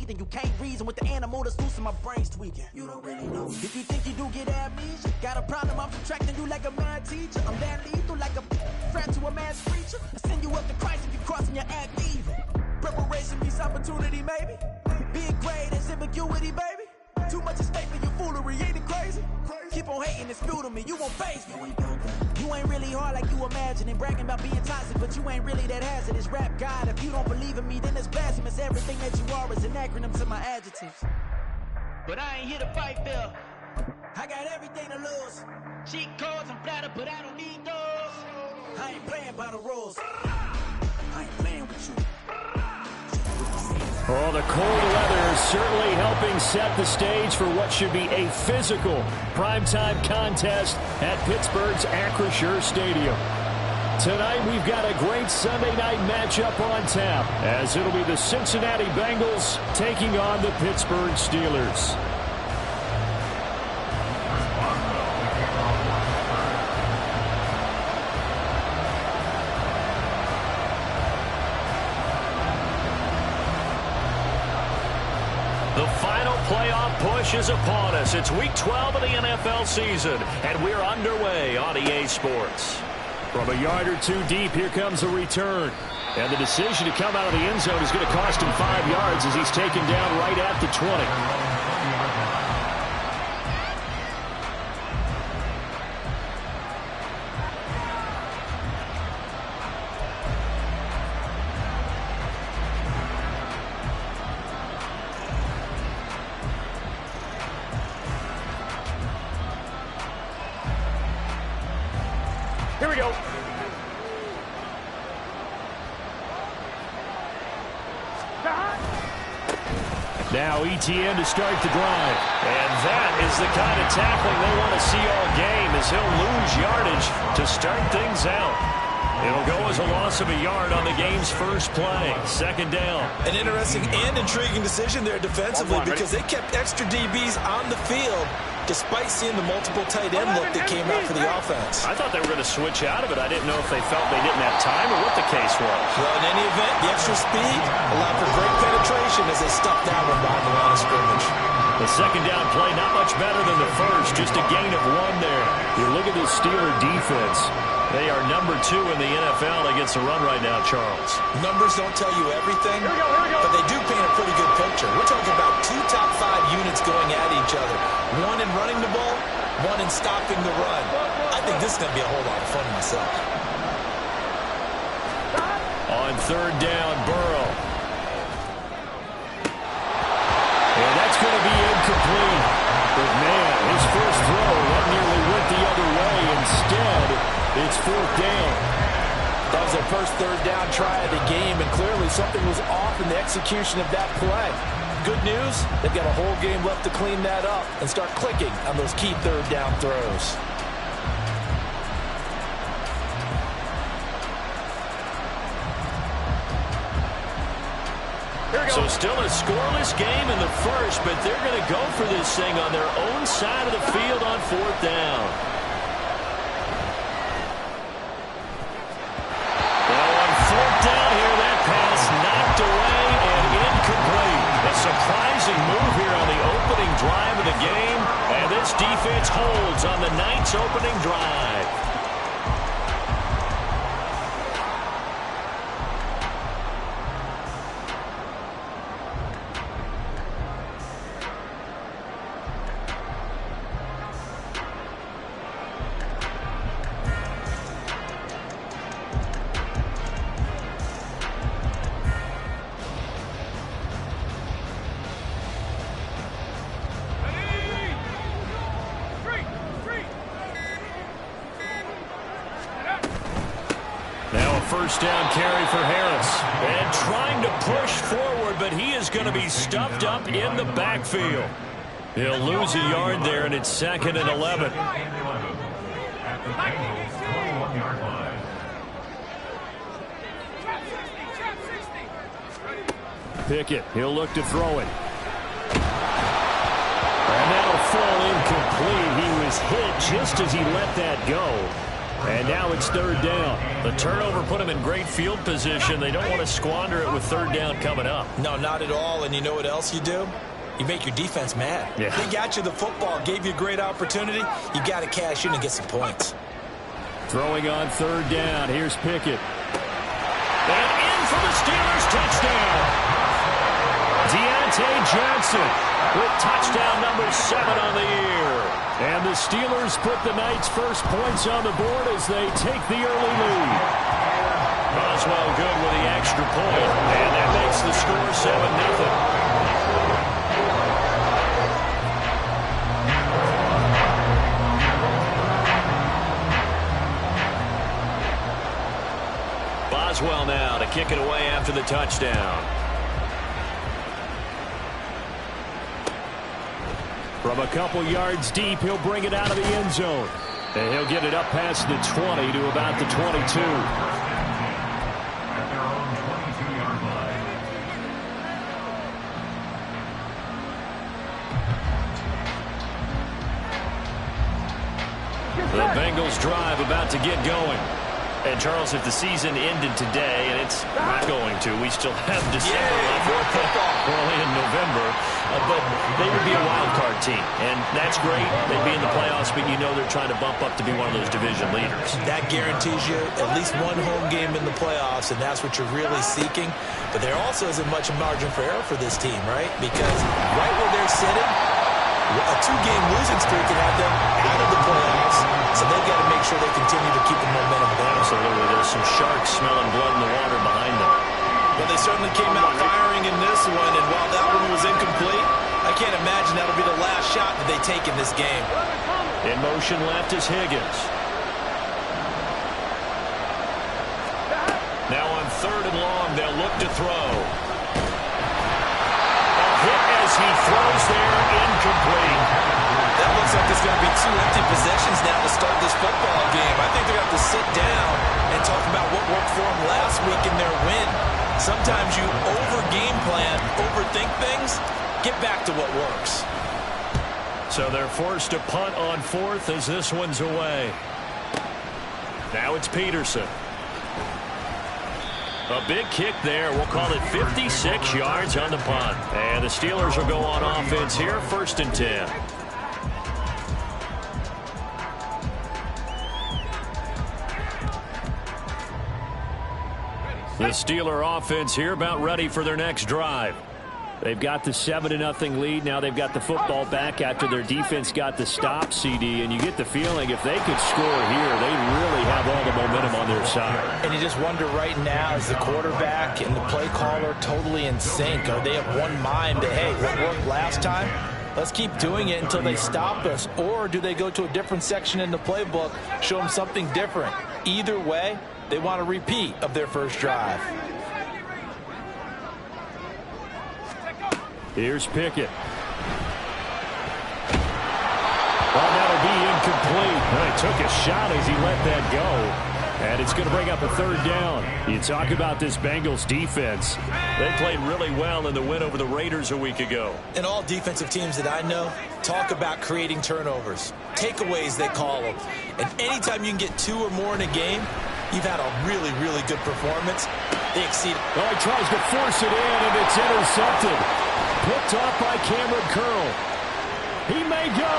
breathing. You can't reason with the animal that's loose in my brain's tweaking. You don't really know. If you think you do get amnesia, got a problem, I'm subtracting you like a mad teacher. I'm that lethal like a friend to a mass preacher. I send you up to Christ if you crossing your act evil. Preparation means opportunity, maybe. Big grade is ambiguity, baby. Too much is fake for your foolery, ain't it crazy? Keep on hating, it's fuel to me, you won't face me. You ain't really hard like you imagine and bragging about being toxic, but you ain't really that hazardous. Rap God, if you don't believe in me, then it's blasphemous. Everything that you are is an acronym to my adjectives. But I ain't here to fight, Bill. I got everything to lose. Cheat codes, I'm flattered, but I don't need those. I ain't playing by the rules. I ain't playing with you. Oh, the cold weather is certainly helping set the stage for what should be a physical primetime contest at Pittsburgh's Acrisure Stadium. Tonight, we've got a great Sunday night matchup on tap, as it'll be the Cincinnati Bengals taking on the Pittsburgh Steelers. The final playoff push is upon us. It's Week 12 of the NFL season, and we're underway on EA Sports. From a yard or two deep, here comes the return. And the decision to come out of the end zone is going to cost him 5 yards as he's taken down right at the 20. Here we go. Now ETN to start the drive. And that is the kind of tackling they want to see all game, as he'll lose yardage to start things out. It'll go as a loss of a yard on the game's first play. Second down. An interesting and intriguing decision there defensively, because they kept extra DBs on the field despite seeing the multiple tight end look that came out for the offense. I thought they were going to switch out of it. I didn't know if they felt they didn't have time or what the case was. Well, in any event, the extra speed allowed for great penetration as they stuffed that one behind the line of scrimmage. The second down play not much better than the first, just a gain of 1 there. You look at this Steeler defense. They are number 2 in the NFL against the run right now, Charles. Numbers don't tell you everything, but they do paint a pretty good picture. We're talking about 2 top 5 units going at each other. 1 in running the ball, 1 in stopping the run. I think this is going to be a whole lot of fun myself. On third down, Burrow. And that's going to be incomplete. But man, his first throw that nearly went the other way. Instead, it's fourth down. That was their first third down try of the game, and clearly something was off in the execution of that play. Good news, they've got a whole game left to clean that up and start clicking on those key third down throws. So still a scoreless game in the first, but they're going to go for this thing on their own side of the field on fourth down. Well, on fourth down here, that pass knocked away and incomplete. A surprising move here on the opening drive of the game, and this defense holds on the Knights' opening drive. First down carry for Harris. And trying to push forward, but he is going to be stuffed up in the backfield. He'll lose a yard there, and it's 2nd and 11. Pickett, he'll look to throw it. And that'll fall incomplete. He was hit just as he let that go. And now it's third down. The turnover put them in great field position. They don't want to squander it with third down coming up. No, not at all. And you know what else you do? You make your defense mad. Yeah. They got you the football, gave you a great opportunity. You got to cash in and get some points. Throwing on third down. Here's Pickett. And in for the Steelers touchdown. Deontay Johnson with touchdown number 7 on the year. And the Steelers put the night's first points on the board as they take the early lead. Boswell good with the extra point, and that makes the score 7-0. Boswell now to kick it away after the touchdown. From a couple yards deep, he'll bring it out of the end zone. And he'll get it up past the 20 to about the 22. The Bengals drive about to get going. And, Charles, if the season ended today, and it's not going to, we still have December left, early in November, but they would be a wild card team. And that's great. They'd be in the playoffs, but you know they're trying to bump up to be one of those division leaders. That guarantees you at least one home game in the playoffs, and that's what you're really seeking. But there also isn't much margin for error for this team, right? Because right where they're sitting, a 2-game losing streak can have them out of the playoffs, so they've got to make sure they continue to keep the momentum going. Absolutely. There's some sharks smelling blood in the water behind them. Well, they certainly came out firing in this one, and while that one was incomplete, I can't imagine that'll be the last shot that they take in this game. In motion left is Higgins. Now on third and long, they'll look to throw. Hit as he throws there, incomplete. That looks like there's going to be 2 empty possessions now to start this football game. I think they're going to have to sit down and talk about what worked for them last week in their win. Sometimes you over-game plan, overthink things, get back to what works. So they're forced to punt on fourth as this one's away. Now it's Peterson. A big kick there. We'll call it 56 yards on the punt. And the Steelers will go on offense here, 1st and 10. The Steeler offense here about ready for their next drive. They've got the 7-0 lead. Now they've got the football back after their defense got the stop, CD. And you get the feeling if they could score here, they really have all the momentum on their side. And you just wonder right now, is the quarterback and the play caller totally in sync? Are they of one mind that, hey, what worked last time? Let's keep doing it until they stop us. Or do they go to a different section in the playbook, show them something different? Either way, they want a repeat of their first drive. Here's Pickett. Well, that'll be incomplete. He took a shot as he let that go. And it's going to bring up a third down. You talk about this Bengals defense. They played really well in the win over the Raiders a week ago. And all defensive teams that I know talk about creating turnovers. Takeaways, they call them. And anytime you can get 2 or more in a game, you've had a really, really good performance. They exceed. Oh, he tries to force it in, and it's intercepted. Picked off by Cameron Curl. He may go.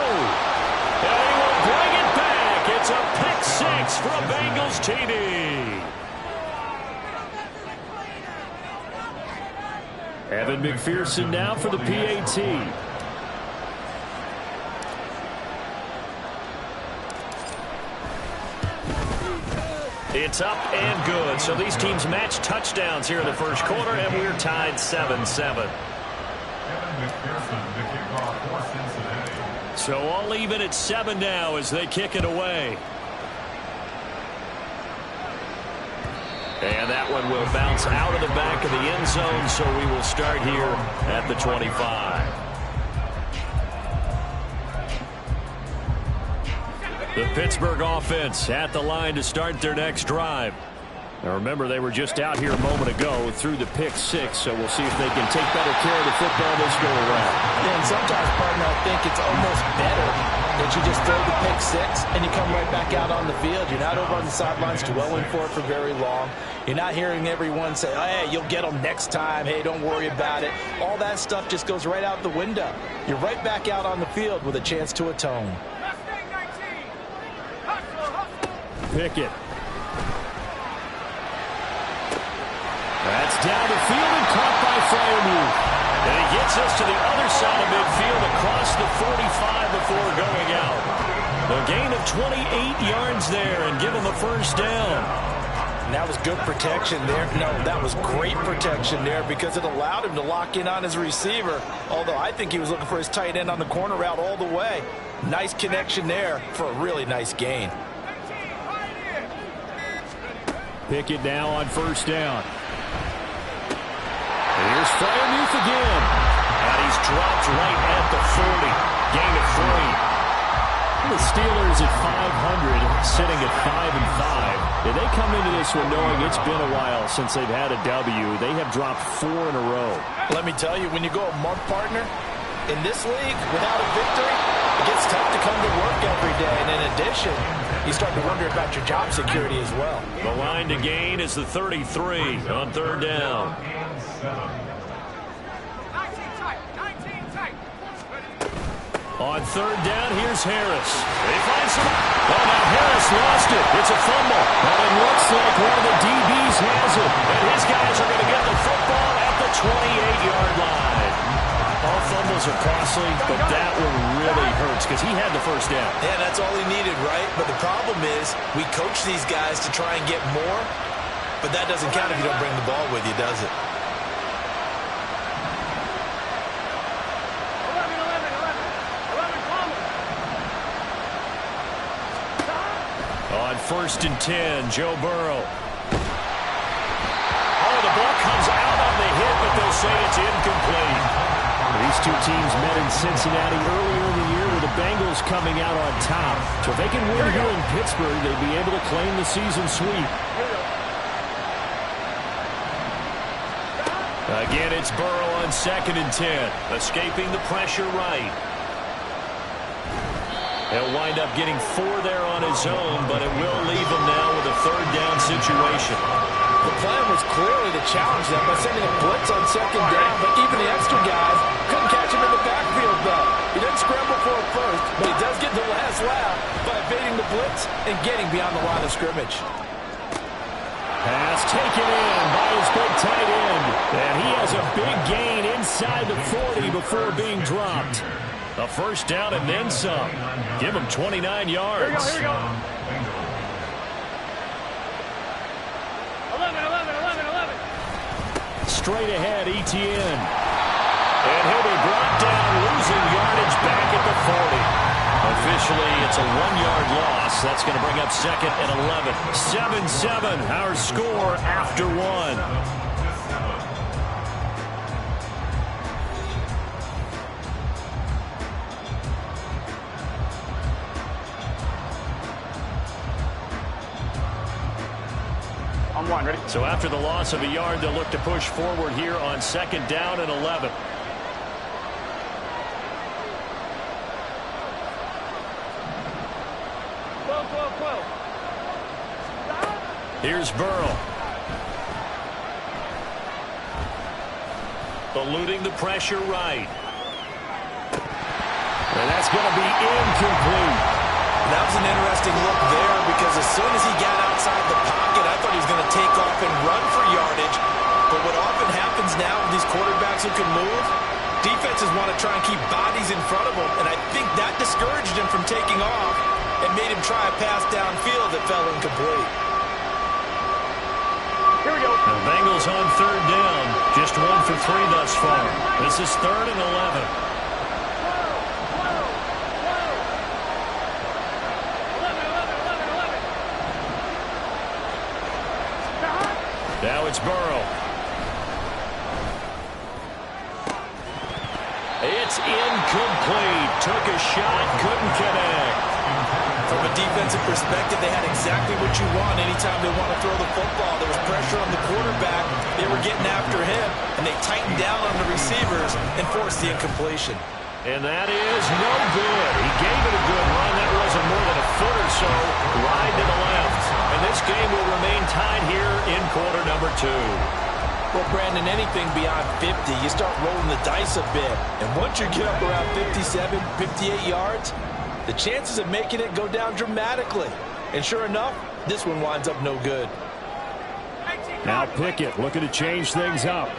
And he will bring it back. It's a pick 6 for a Bengals TD. Evan McPherson now for the PAT. It's up and good. So these teams match touchdowns here in the first quarter, and we're tied 7-7. So all even at 7 now as they kick it away. And that one will bounce out of the back of the end zone, so we will start here at the 25. The Pittsburgh offense at the line to start their next drive. Now remember, they were just out here a moment ago through the pick six, so we'll see if they can take better care of the football this go around. And sometimes, partner, I think it's almost better that you just throw the pick six and you come right back out on the field. You're not over on the sidelines dwelling for it for very long. You're not hearing everyone say, oh, hey, you'll get them next time. Hey, don't worry about it. All that stuff just goes right out the window. You're right back out on the field with a chance to atone. Pickett. That's down the field and caught by Freiermuth. And he gets us to the other side of midfield across the 45 before going out. A gain of 28 yards there and give him a first down. And that was good protection there. No, that was great protection there because it allowed him to lock in on his receiver. Although I think he was looking for his tight end on the corner route all the way. Nice connection there for a really nice gain. Pickett now on first down. Here's Freiermuth again. And he's dropped right at the 40. Gain of 3. The Steelers at 500, sitting at 5-5. And they come into this one knowing it's been a while since they've had a W. They have dropped 4 in a row. Let me tell you, when you go a month, partner, in this league, without a victory, it gets tough to come to work every day. And in addition, you start to wonder about your job security as well. The line to gain is the 33 on third down. On third down, here's Harris. They find some. Oh, now Harris lost it. It's a fumble. But it looks like one of the DBs has it. And his guys are going to get the football at the 28-yard line. All fumbles are costly, but that one really hurts because he had the first down. Yeah, that's all he needed, right? But the problem is we coach these guys to try and get more, but that doesn't count if you don't bring the ball with you, does it? On first and 10, Joe Burrow. Oh, the ball comes out on the hit, but they'll say it's incomplete. These two teams met in Cincinnati earlier in the year with the Bengals coming out on top. So if they can win here in Pittsburgh, they'd be able to claim the season sweep. Again, it's Burrow on second and 10, escaping the pressure right. He'll wind up getting 4 there on his own, but it will leave him now with a third down situation. The plan was clearly to challenge them by sending a blitz on second down, but even the extra guys couldn't catch him in the backfield, though. He didn't scramble for it first, but he does get the last lap by evading the blitz and getting beyond the line of scrimmage. Pass taken in by his big tight end, and he has a big gain inside the 40 before being dropped. A first down and then some. Give him 29 yards. Here we go. 11. Straight ahead, Etienne. And he'll be brought down, losing yardage back at the 40. Officially, it's a 1-yard loss. That's going to bring up second and 11. 7-7, our score after 1. Ready? So after the loss of a yard, they'll look to push forward here on second down and 11. Here's Burrow. Eluding the pressure right. And that's going to be incomplete. That was an interesting look there because as soon as he got outside the pocket, I thought he was going to take off and run for yardage. But what often happens now with these quarterbacks who can move, defenses want to try and keep bodies in front of them, and I think that discouraged him from taking off and made him try a pass downfield that fell incomplete. Here we go. The Bengals on third down, just 1 for 3 thus far. This is third and 11. Now it's Burrow. It's incomplete. Took a shot, couldn't connect. From a defensive perspective, they had exactly what you want anytime they want to throw the football. There was pressure on the quarterback. They were getting after him, and they tightened down on the receivers and forced the incompletion. And that is no good. He gave it a good run. That wasn't more than a foot or so wide to the left. And this game will remain tied here in quarter number 2. Well, Brandon, anything beyond 50, you start rolling the dice a bit. And once you get up around 57, 58 yards, the chances of making it go down dramatically. And sure enough, this one winds up no good. Now Pickett looking to change things up.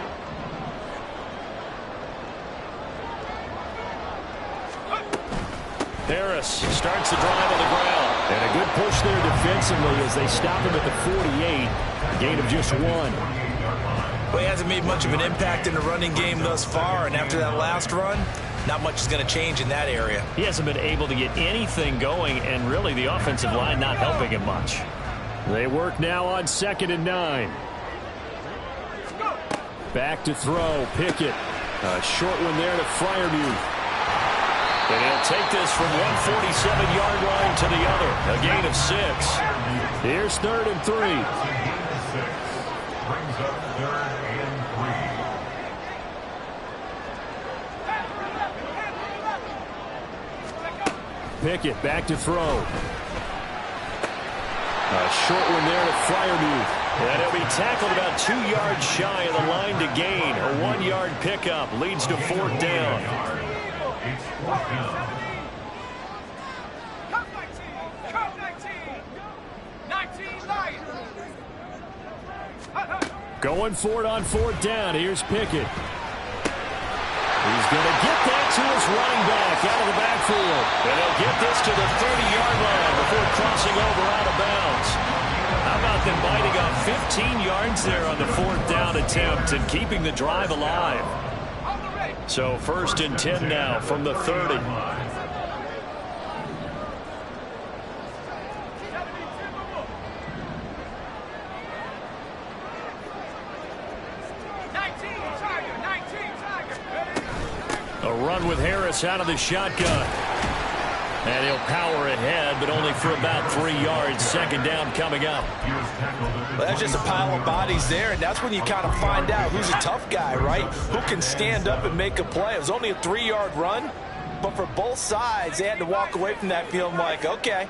Harris starts the drive on the ground. And a good push there defensively as they stop him at the 48. Gain of just 1. Well, he hasn't made much of an impact in the running game thus far, and after that last run, not much is going to change in that area. He hasn't been able to get anything going, and really the offensive line not helping him much. They work now on 2nd and 9. Back to throw. Pickett. A short one there to Freiermuth. And he'll take this from 147-yard line to the other. A gain of 6. Here's 3rd and 3. Brings up 3rd and 3. Pickett back to throw. A short one there to Freiermuth. And he'll be tackled about 2 yards shy of the line to gain. A 1-yard pickup leads to 4th down. It's 4th down. Come 19. 19 Lions. Going for it on 4th down. Here's Pickett. He's going to get that to his running back out of the backfield. And he'll get this to the 30-yard line before crossing over out of bounds. How about them biting off 15 yards there on the 4th down attempt and keeping the drive alive? So 1st and 10 now from the 30. A run with Harris out of the shotgun. And he'll power ahead, but only for about 3 yards. 2nd down coming up. Well, that's just a pile of bodies there, and that's when you kind of find out who's a tough guy, right? Who can stand up and make a play. It was only a 3-yard run, but for both sides, they had to walk away from that feeling like, okay,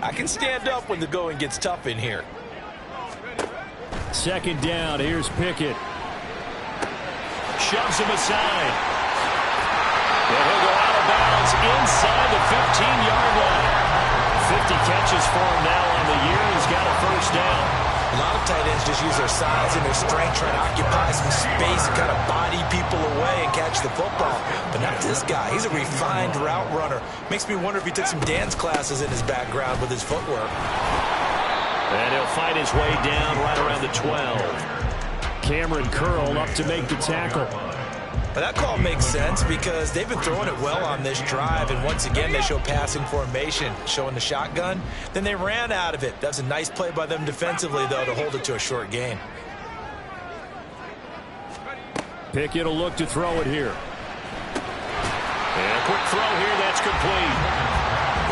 I can stand up when the going gets tough in here. 2nd down. Here's Pickett. Shoves him aside. And he'll go out of bounds inside the 15-yard line. 50 catches for him now on the year. He's got a 1st down. A lot of tight ends just use their size and their strength, trying to occupy some space and kind of body people away and catch the football. But not this guy. He's a refined route runner. Makes me wonder if he took some dance classes in his background with his footwork. And he'll fight his way down right around the 12. Cameron Curl up to make the tackle. But that call makes sense because they've been throwing it well on this drive, and once again they show passing formation, showing the shotgun. Then they ran out of it. That's a nice play by them defensively, though, to hold it to a short gain. Pickett will look to throw it here. And a quick throw here, that's complete.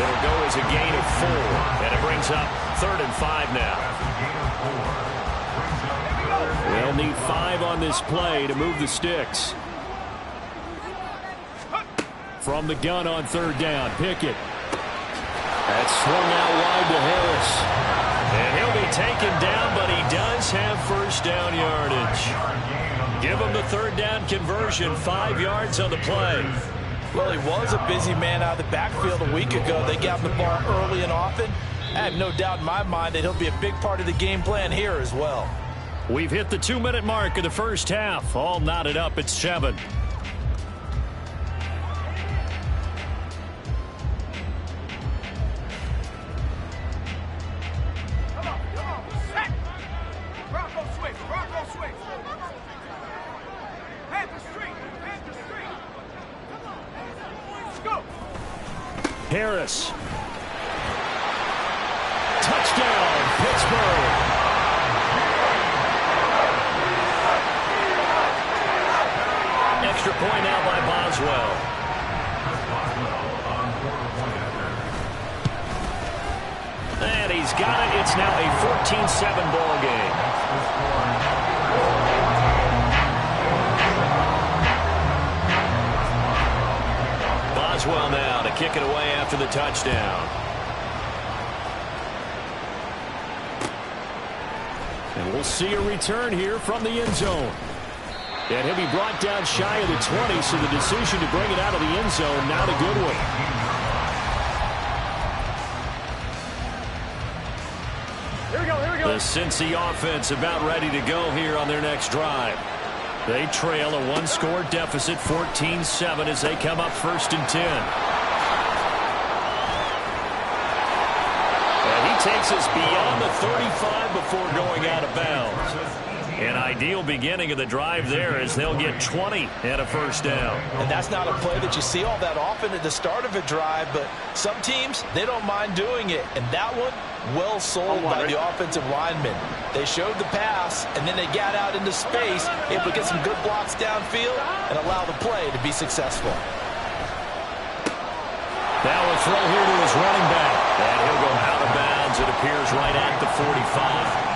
It'll go as a gain of 4, and it brings up 3rd and 5 now. They'll need 5 on this play to move the sticks. From the gun on 3rd down, Pickett. That's swung out wide to Harris. And he'll be taken down, but he does have 1st down yardage. Give him the 3rd down conversion, 5 yards on the play. Well, he was a busy man out of the backfield a week ago. They got him the ball early and often. I have no doubt in my mind that he'll be a big part of the game plan here as well. We've hit the 2-minute mark of the 1st half. All knotted up at 7. Harris. Touchdown, Pittsburgh. Extra point now by Boswell. He's got it. It's now a 14-7 ball game. Boswell now to kick it away after the touchdown. And we'll see a return here from the end zone. And he'll be brought down shy of the 20, so the decision to bring it out of the end zone, not a good one. The Cincy offense about ready to go here on their next drive. They trail a one-score deficit, 14-7, as they come up 1st and 10. And he takes us beyond the 35 before going out of bounds. An ideal beginning of the drive there as they'll get 20 and a first down. And that's not a play that you see all that often at the start of a drive, but some teams, they don't mind doing it. And that one, well sold by the offensive lineman. They showed the pass, and then they got out into space, able to get some good blocks downfield and allow the play to be successful. Now a throw here to his running back. And he'll go out of bounds, it appears, right at the 45.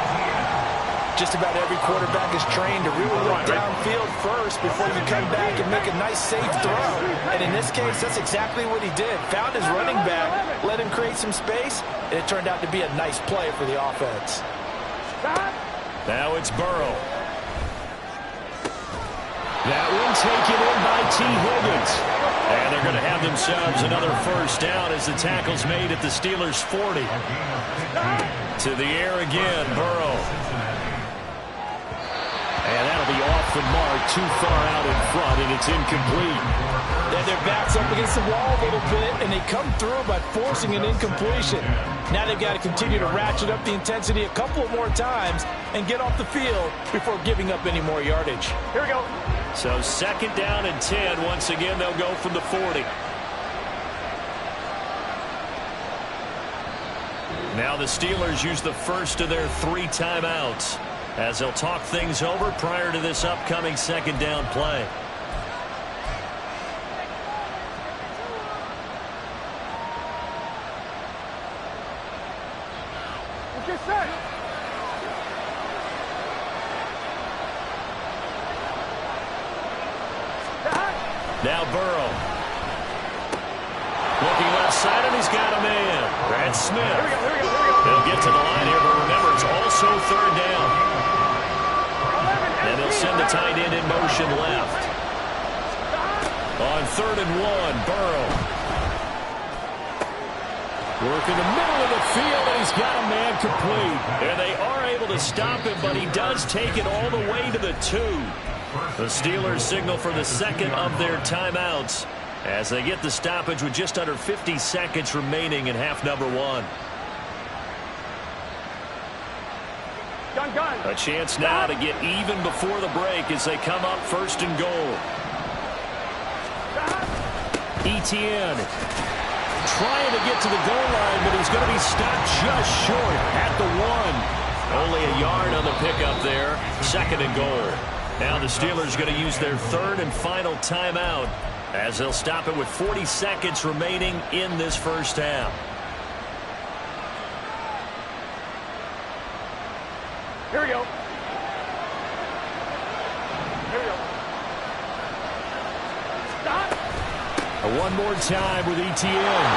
Just about every quarterback is trained to really look downfield first before you come back and make a nice, safe throw. And in this case, that's exactly what he did. Found his running back, let him create some space, and it turned out to be a nice play for the offense. Now it's Burrow. That one taken in by T. Higgins. And they're going to have themselves another first down as the tackle's made at the Steelers' 40. To the air again, Burrow. And that'll be off the mark, too far out in front, and it's incomplete. Then their backs up against the wall a little bit, and they come through by forcing an incompletion. Now they've got to continue to ratchet up the intensity a couple more times and get off the field before giving up any more yardage. Here we go. So 2nd down and 10. Once again, they'll go from the 40. Now the Steelers use the first of their 3 timeouts as they'll talk things over prior to this upcoming 2nd down play. Now Burrow. Looking left side, and he's got a man. Brad Smith. He'll get to the line here, but remember, it's also 3rd down. And they'll send the tight end in motion left. On 3rd and 1, Burrow. Working the middle of the field, and he's got a man complete. And they are able to stop him, but he does take it all the way to the 2. The Steelers signal for the 2nd of their timeouts as they get the stoppage with just under 50 seconds remaining in half number 1. A chance now to get even before the break as they come up 1st and goal. Etienne trying to get to the goal line, but he's going to be stopped just short at the 1. Only a yard on the pickup there. 2nd and goal. Now the Steelers going to use their 3rd and final timeout as they'll stop it with 40 seconds remaining in this first half. Here we go. Here we go. Stop. One more time with Etienne.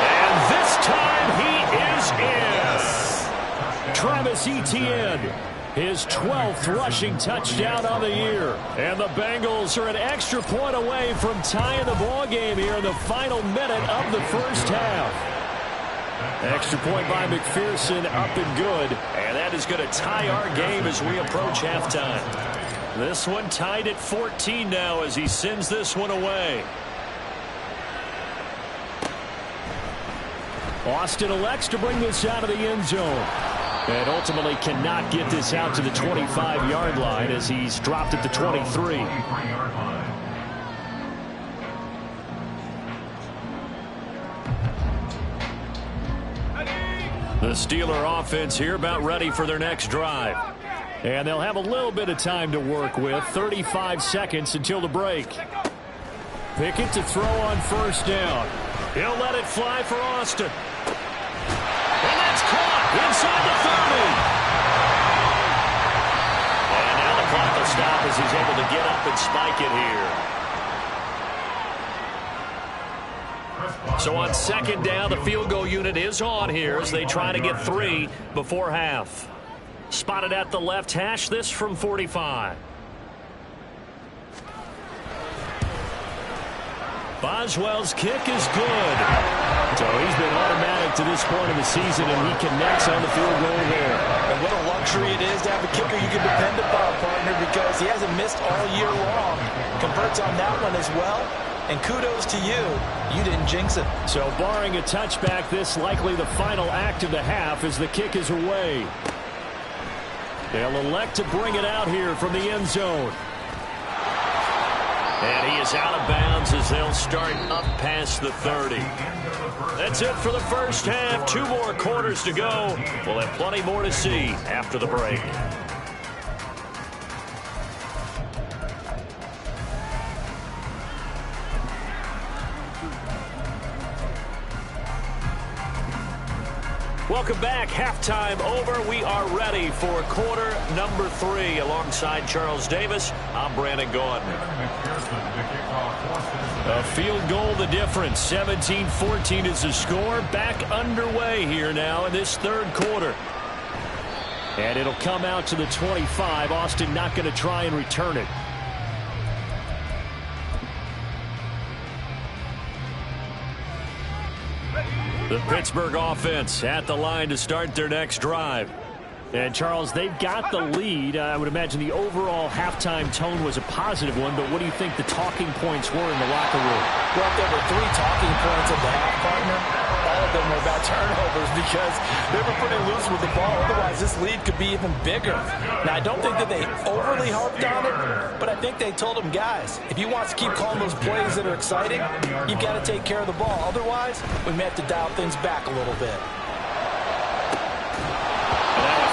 And this time he is in. Travis Etienne. His 12th rushing touchdown on the year. And the Bengals are an extra point away from tying the ball game here in the final minute of the first half. Extra point by McPherson, up and good. And that is going to tie our game as we approach halftime. This one tied at 14 now as he sends this one away. Austin elects to bring this out of the end zone. And ultimately cannot get this out to the 25-yard line as he's dropped at the 23. The Steeler offense here about ready for their next drive. And they'll have a little bit of time to work with. 35 seconds until the break. Pickett to throw on 1st down. He'll let it fly for Austin. And that's caught stop as he's able to get up and spike it here. So on second down, the field goal unit is on here as they try to get 3 before half. Spotted at the left hash, this from 45. Boswell's kick is good. So he's been automatic to this point of the season, and he connects on the field goal there. And what a luxury it is to have a kicker you can depend upon, partner, because he hasn't missed all year long. Converts on that one as well. And kudos to you. You didn't jinx it. So barring a touchback, this likely the final act of the half as the kick is away. They'll elect to bring it out here from the end zone. And he is out of bounds as they'll start up past the 30. That's it for the first half. 2 more quarters to go. We'll have plenty more to see after the break. Welcome back. Halftime over. We are ready for quarter number 3. Alongside Charles Davis, I'm Brandon Gaudin. A field goal the difference. 17-14 is the score. Back underway here now in this third quarter. And it'll come out to the 25. Austin not going to try and return it. The Pittsburgh offense at the line to start their next drive. And, Charles, they've got the lead. I would imagine the overall halftime tone was a positive one, but what do you think the talking points were in the locker room? Well, there were 3 talking points at the half, partner. All of them were about turnovers because they were pretty loose with the ball. Otherwise, this lead could be even bigger. Now, I don't think that they overly harped on it, but I think they told them, guys, if you want to keep calling those plays that are exciting, you've got to take care of the ball. Otherwise, we may have to dial things back a little bit.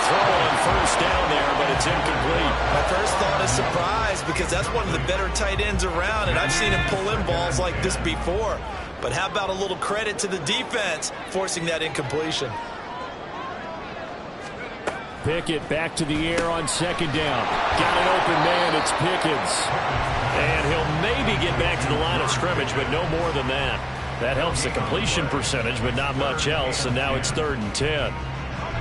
Throw on first down there, but it's incomplete. My first thought is surprise because that's one of the better tight ends around, and I've seen him pull in balls like this before. But how about a little credit to the defense forcing that incompletion? Pickett back to the air on second down. Got an open man. It's Pickens. And he'll maybe get back to the line of scrimmage, but no more than that. That helps the completion percentage, but not much else, and now it's 3rd and 10.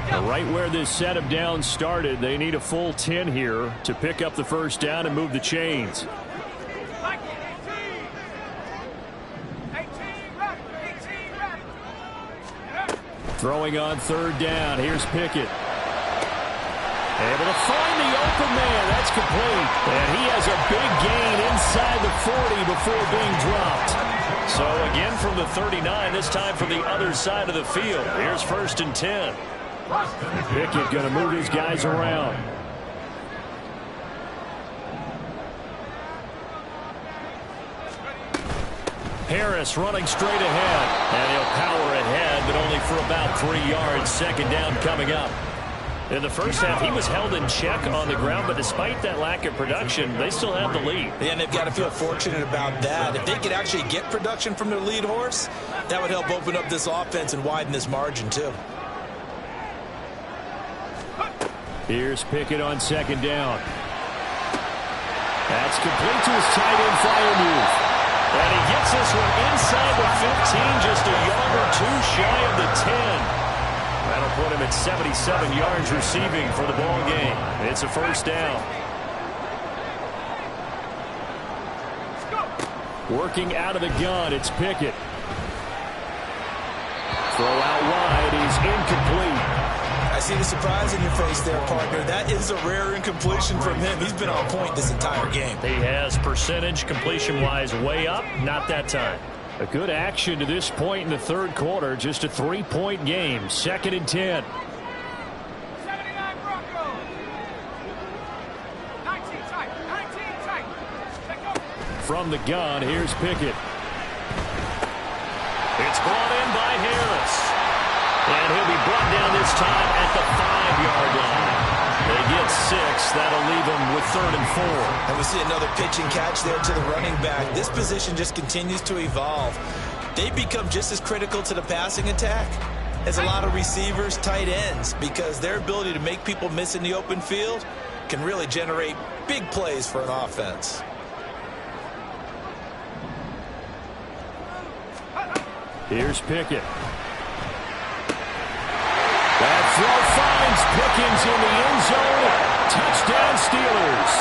Right where this set of downs started, they need a full 10 here to pick up the first down and move the chains. Throwing on 3rd down. Here's Pickett. Able to find the open man. That's complete. And he has a big gain inside the 40 before being dropped. So again from the 39, this time from the other side of the field. Here's 1st and 10. Pickett going to move his guys around. Harris running straight ahead. And he'll power ahead, but only for about 3 yards. Second down coming up. In the first half, he was held in check on the ground, but despite that lack of production, they still have the lead. Yeah, and they've got to feel fortunate about that. If they could actually get production from their lead horse, that would help open up this offense and widen this margin, too. Here's Pickett on second down. That's complete to his tight end, Freiermuth. And he gets this one inside the 15, just a yard or 2 shy of the 10. That'll put him at 77 yards receiving for the ball game. It's a first down. Working out of the gun, it's Pickett. Throw out wide, he's incomplete. I see the surprise in your face there, partner. That is a rare incompletion from him. He's been on point this entire game. He has percentage completion-wise way up, not that time. A good action to this point in the third quarter. Just a 3-point game. 2nd and 10. 79 Broncos. 19 tight. 19 tight. From the gun, here's Pickett. It's brought in by Harris. And he'll be brought down this time at the 5-yard line. They get 6. That'll leave them with 3rd and 4. And we see another pitch and catch there to the running back. This position just continues to evolve. They become just as critical to the passing attack as a lot of receivers, tight ends, because their ability to make people miss in the open field can really generate big plays for an offense. Here's Pickett. That throw finds Pickens in the end zone. Touchdown Steelers.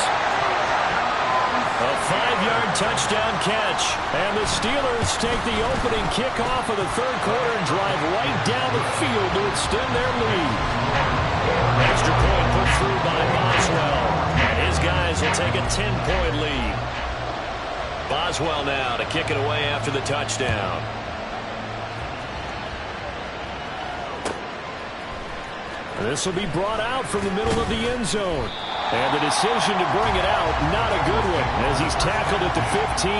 A 5-yard touchdown catch. And the Steelers take the opening kickoff of the third quarter and drive right down the field to extend their lead. Extra point put through by Boswell. And his guys will take a 10-point lead. Boswell now to kick it away after the touchdown. This will be brought out from the middle of the end zone. And the decision to bring it out, not a good one, as he's tackled at the 15.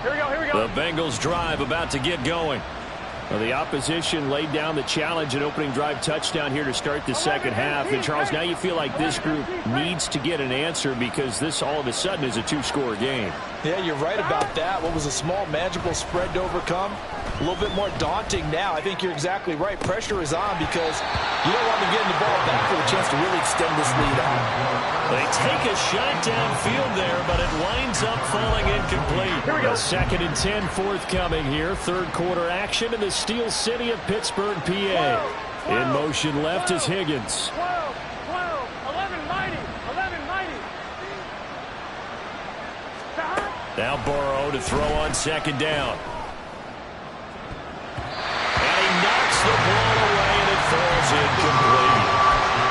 Here we go. The Bengals drive about to get going. Well, the opposition laid down the challenge and opening drive touchdown here to start the second half. And, Charles, now you feel like this group needs to get an answer because this all of a sudden is a two-score game. Yeah, you're right about that. What was a small, manageable spread to overcome? A little bit more daunting now. I think you're exactly right. Pressure is on because you don't want to get the ball back with a chance to really extend this lead out. They take a shot downfield there, but it winds up falling incomplete. Here we go. 2nd and 10 forthcoming here. Third quarter action in the Steel City of Pittsburgh, PA. In motion left is Higgins. 12, 11, mighty, 11, mighty. Now Burrow to throw on second down. And he knocks the ball away, and it falls incomplete.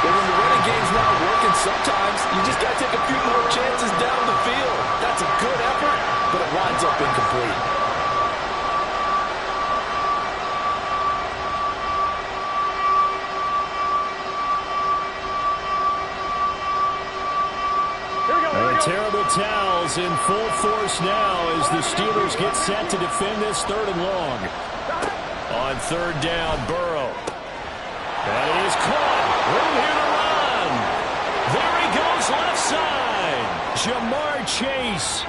But when the running game's not working, sometimes you just got to take a few more chances down the field. That's a good effort, but it winds up incomplete. Terrible towels in full force now as the Steelers get set to defend this 3rd and long. On 3rd down, Burrow. That is caught. Room here to run. There he goes left side. Jamar Chase.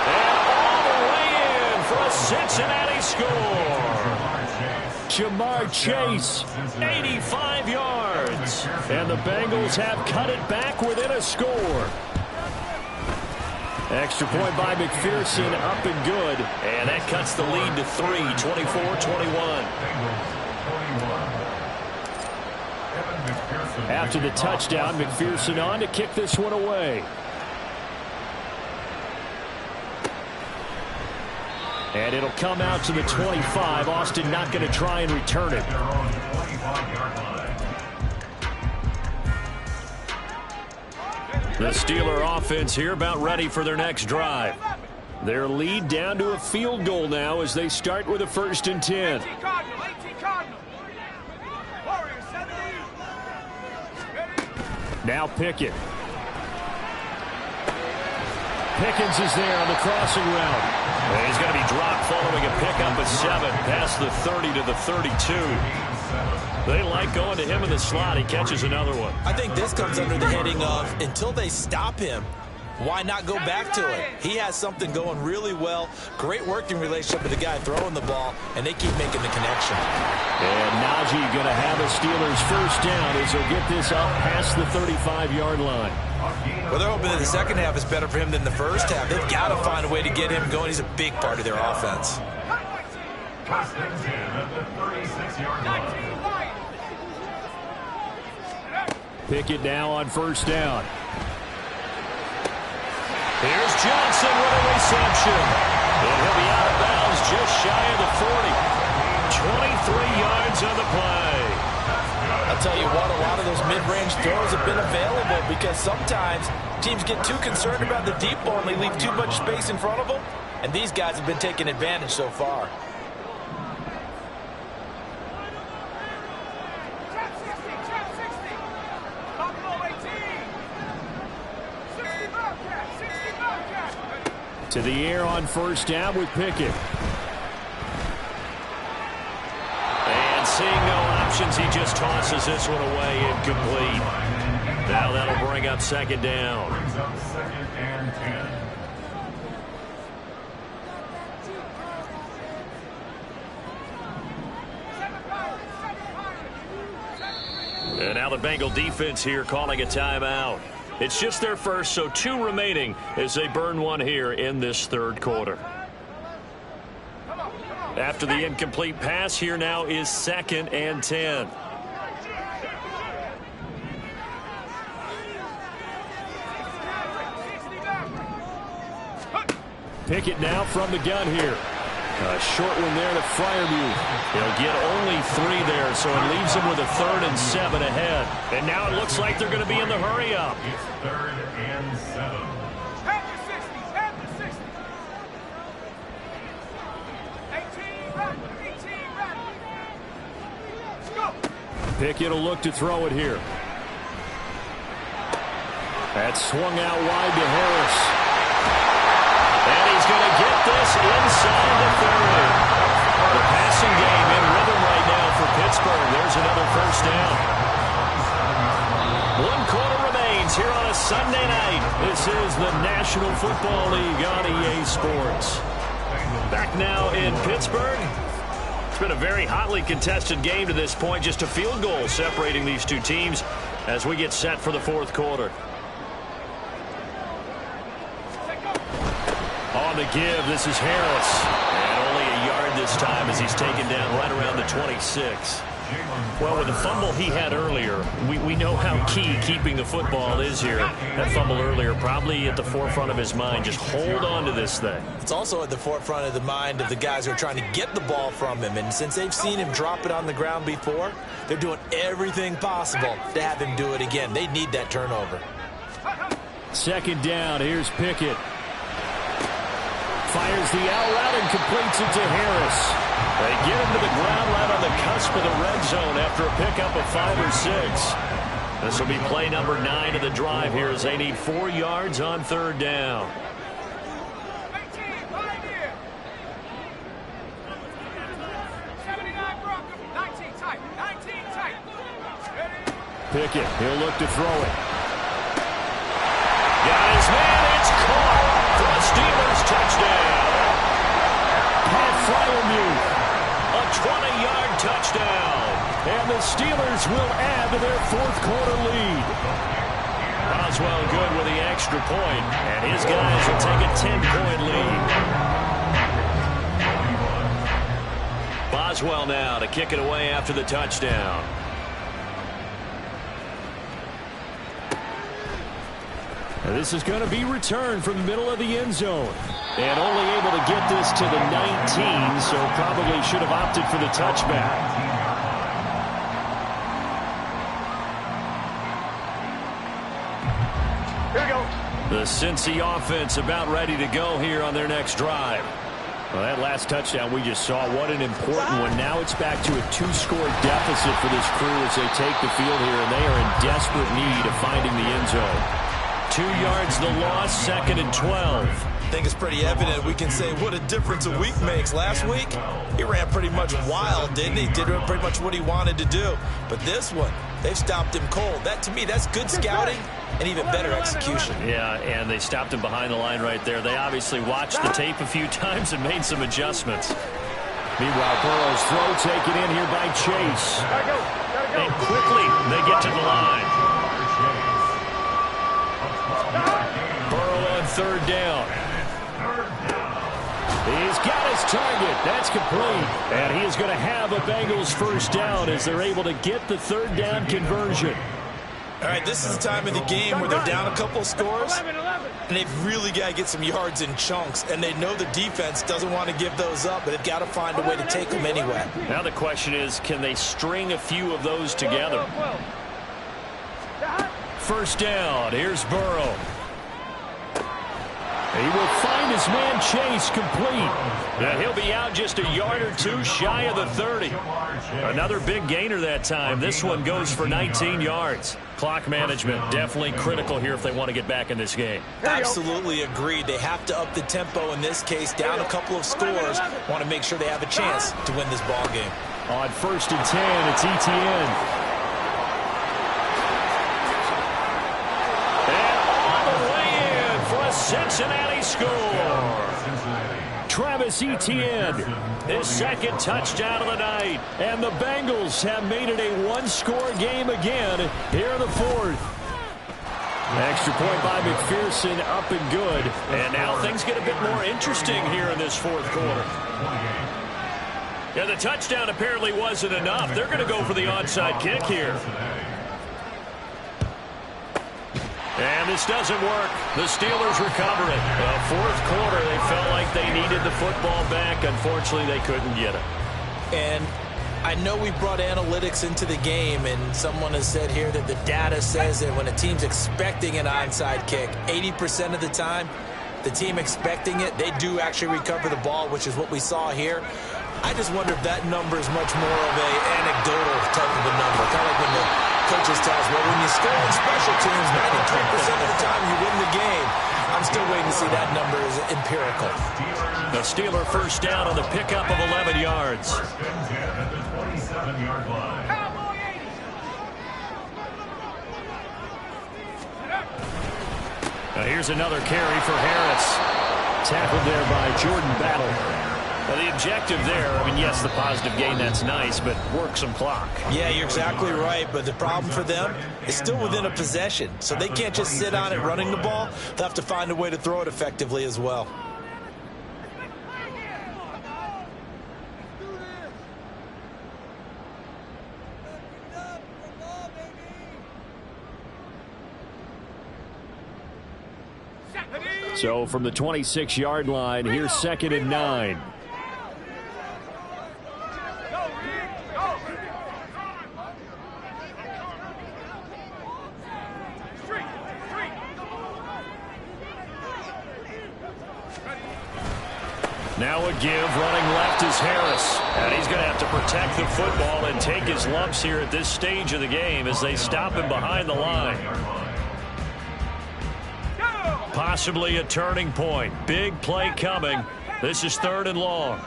And all the way in for a Cincinnati score. Jamar Chase, 85 yards. And the Bengals have cut it back within a score. Extra point by McPherson, up and good. And that cuts the lead to 3, 24-21. After the touchdown, McPherson on to kick this one away. And it'll come out to the 25. Austin not going to try and return it. The Steeler offense here about ready for their next drive. Their lead down to a field goal now as they start with a 1st and 10. Now Pickett. Pickens is there on the crossing route. And he's going to be dropped following a pickup of 7 past the 30 to the 32. They like going to him in the slot. He catches another one. I think this comes under the heading of until they stop him, why not go back to it? He has something going really well. Great working relationship with the guy throwing the ball, and they keep making the connection. And Najee going to have a Steelers 1st down as he'll get this up past the 35-yard line. Well, they're hoping that the second half is better for him than the first half. They've got to find a way to get him going. He's a big part of their offense. 1st and 10 at the 36-yard line. Pickett now on 1st down. Here's Johnson with a reception. And he'll be out of bounds just shy of the 40. 23 yards on the play. I'll tell you what, a lot of those mid-range throws have been available because sometimes teams get too concerned about the deep ball and they leave too much space in front of them. And these guys have been taking advantage so far. To the air on 1st down with Pickett. And seeing no options, he just tosses this one away, incomplete. Now that'll bring up 2nd down. Brings up 2nd and 10. And now the Bengal defense here calling a timeout. It's just their first, so 2 remaining as they burn one here in this third quarter. After the incomplete pass, here now is 2nd and 10. Pickett now from the gun here. A short one there to Fryermuth. He'll get only 3 there, so it leaves him with a 3rd and 7 ahead. And now it looks like they're going to be in the hurry up. It's 3rd and 7. At the 60, at the 60. 18 right. Let's go. Pickett will look to throw it here. That's swung out wide to Harris. And he's going to get this inside the 30. The passing game in rhythm right now for Pittsburgh. There's another first down. 1 quarter remains here on a Sunday night. This is the National Football League on EA Sports. Back now in Pittsburgh. It's been a very hotly contested game to this point. Just a field goal separating these 2 teams as we get set for the 4th quarter. On the give, this is Harris. And only a yard this time as he's taken down right around the 26. Well, with the fumble he had earlier, we know how key keeping the football is here. That fumble earlier probably at the forefront of his mind. Just hold on to this thing. It's also at the forefront of the mind of the guys who are trying to get the ball from him. And since they've seen him drop it on the ground before, they're doing everything possible to have him do it again. They need that turnover. 2nd down. Here's Pickett. Fires the out route and completes it to Harris. They get him to the ground right on the cusp of the red zone after a pickup of 5 or 6. This will be play number 9 of the drive here as they need 4 yards on 3rd down. 18, right here. 79 Broncos, 19 tight, 19 tight. Ready? Pickett, he'll look to throw it. Got his man, it's caught for a Steelers touchdown. Pat Fryermuth, a 20-yard touchdown. And the Steelers will add to their 4th quarter lead. Boswell good with the extra point, and his guys will take a 10-point lead. Boswell now to kick it away after the touchdown. And this is going to be returned from the middle of the end zone. And only able to get this to the 19, so probably should have opted for the touchback. Here we go. The Cincy offense about ready to go here on their next drive. Well, that last touchdown we just saw, what an important one. Now it's back to a 2-score deficit for this crew as they take the field here, and they are in desperate need of finding the end zone. 2 yards the loss, 2nd and 12. I think it's pretty evident. We can say what a difference a week makes. Last week, he ran pretty much wild, didn't he? Did pretty much what he wanted to do. But this one, they've stopped him cold. That, to me, that's good scouting and even better execution. Yeah, and they stopped him behind the line right there. They obviously watched the tape a few times and made some adjustments. Meanwhile, Burrow's throw taken in here by Chase. And quickly, they get to the line. Burrow on 3rd down. He's got his target. That's complete. And he is going to have a Bengals first down as they're able to get the 3rd down conversion. All right, this is the time of the game where they're down a couple scores, and they've really got to get some yards in chunks, and they know the defense doesn't want to give those up, but they've got to find a way to take them anyway. Now the question is, can they string a few of those together? First down. Here's Burrow. He will find his man Chase complete. And he'll be out just a yard or 2 shy of the 30. Another big gainer that time. This one goes for 19 yards. Clock management definitely critical here if they want to get back in this game. Absolutely agreed. They have to up the tempo in this case. Down a couple of scores. Want to make sure they have a chance to win this ball game. On 1st and 10, it's Etienne. Cincinnati score. Travis Etienne. His second touchdown of the night. And the Bengals have made it a one-score game again here in the fourth. Extra point by McPherson, up and good. And now things get a bit more interesting here in this fourth quarter. Yeah, the touchdown apparently wasn't enough. They're going to go for the onside kick here. And this doesn't work. The Steelers recover it. Fourth quarter, they felt like they needed the football back. Unfortunately, they couldn't get it. And I know we brought analytics into the game, and someone has said here that the data says that when a team's expecting an onside kick, 80% of the time, the team expecting it, they do actually recover the ball, which is what we saw here. I just wonder if that number is much more of a anecdotal type of a number. Kind of like when the coaches tell us, well, when you score on special teams, 93% of the time you win the game. I'm still waiting to see that number is empirical. The Steeler first down on the pickup of 11 yards. First and 10 at the 27-yard line. Now here's another carry for Harris. Tackled there by Jordan Battle. Well, the objective there, I mean, yes, the positive gain, that's nice, but work some clock. Yeah, you're exactly right, but the problem for them is still within a possession, so they can't just sit on it running the ball. They'll have to find a way to throw it effectively as well. So from the 26-yard line, here's 2nd and 9. Now a give, running left is Harris. And he's going to have to protect the football and take his lumps here at this stage of the game as they stop him behind the line. Possibly a turning point. Big play coming. This is 3rd and long.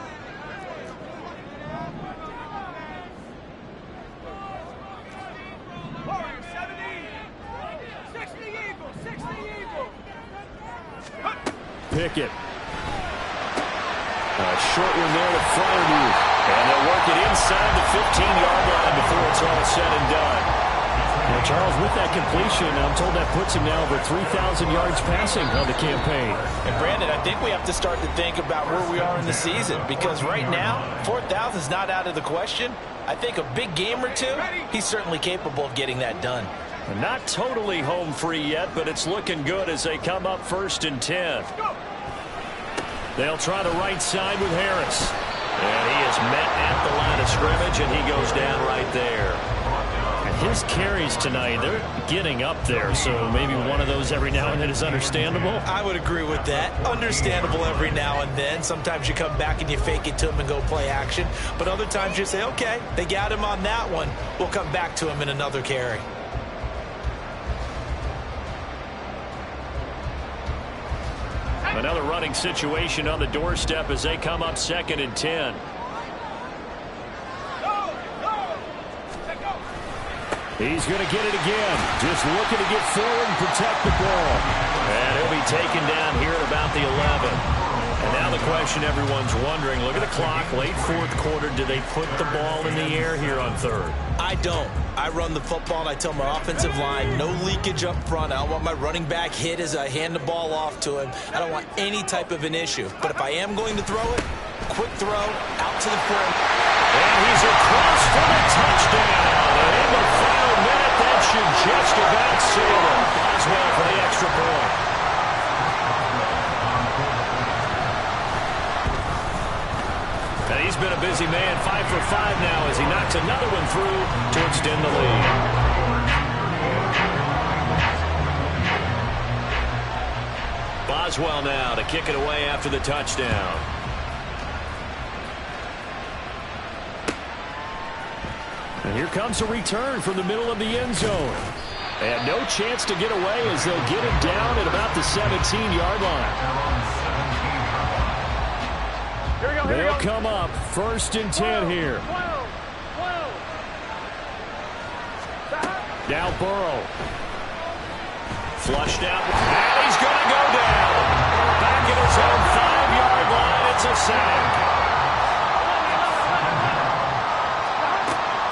Pickett. A short one there to Fryermuth. And they'll work it inside the 15-yard line before it's all said and done. Now, Charles, with that completion, I'm told that puts him now over 3,000 yards passing on the campaign. And, Brandon, I think we have to start to think about where we are in the season, because right now, 4,000 is not out of the question. I think a big game or two, he's certainly capable of getting that done. Not totally home free yet, but it's looking good as they come up 1st and 10. They'll try the right side with Harris. And he is met at the line of scrimmage, and he goes down right there. And his carries tonight, they're getting up there, so maybe one of those every now and then is understandable. I would agree with that. Understandable every now and then. Sometimes you come back and you fake it to him and go play action. But other times you say, okay, they got him on that one. We'll come back to him in another carry. Another running situation on the doorstep as they come up 2nd and 10. He's going to get it again. Just looking to get forward and protect the ball. And he'll be taken down here at about the 11. And now the question everyone's wondering, look at the clock, late 4th quarter, do they put the ball in the air here on 3rd? I don't. I run the football, and I tell my offensive line, no leakage up front. I don't want my running back hit as I hand the ball off to him. I don't want any type of an issue. But if I am going to throw it, quick throw, out to the front. And he's across for the touchdown. And in the final minute, that should just about seal him. Boswell for the extra point. And he's been a busy man, 5 for 5 now as he knocks another one through to extend the lead. Boswell now to kick it away after the touchdown. And here comes a return from the middle of the end zone. And no chance to get away as they'll get it down at about the 17-yard line. They'll come up 1st and 10 here. Now Burrow. Flushed out. And he's going to go down. Back at his own 5-yard line. It's a sack.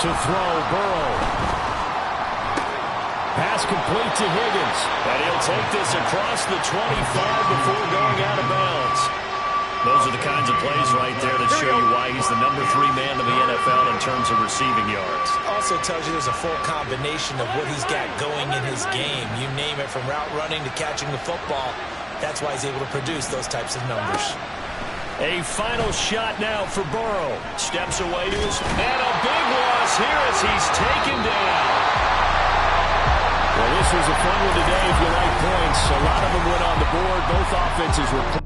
To throw, Burrow. Pass complete to Higgins. And he'll take this across the 25 before going out of bounds. Those are the kinds of plays right there that show you why he's the number 3 man of the NFL in terms of receiving yards. Also tells you there's a full combination of what he's got going in his game. You name it, from route running to catching the football. That's why he's able to produce those types of numbers. A final shot now for Burrow. Steps away to his... And a big loss here as he's taken down. Well, this was a fun one today if you like points. A lot of them went on the board. Both offenses were...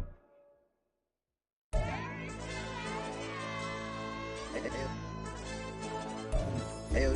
Hey,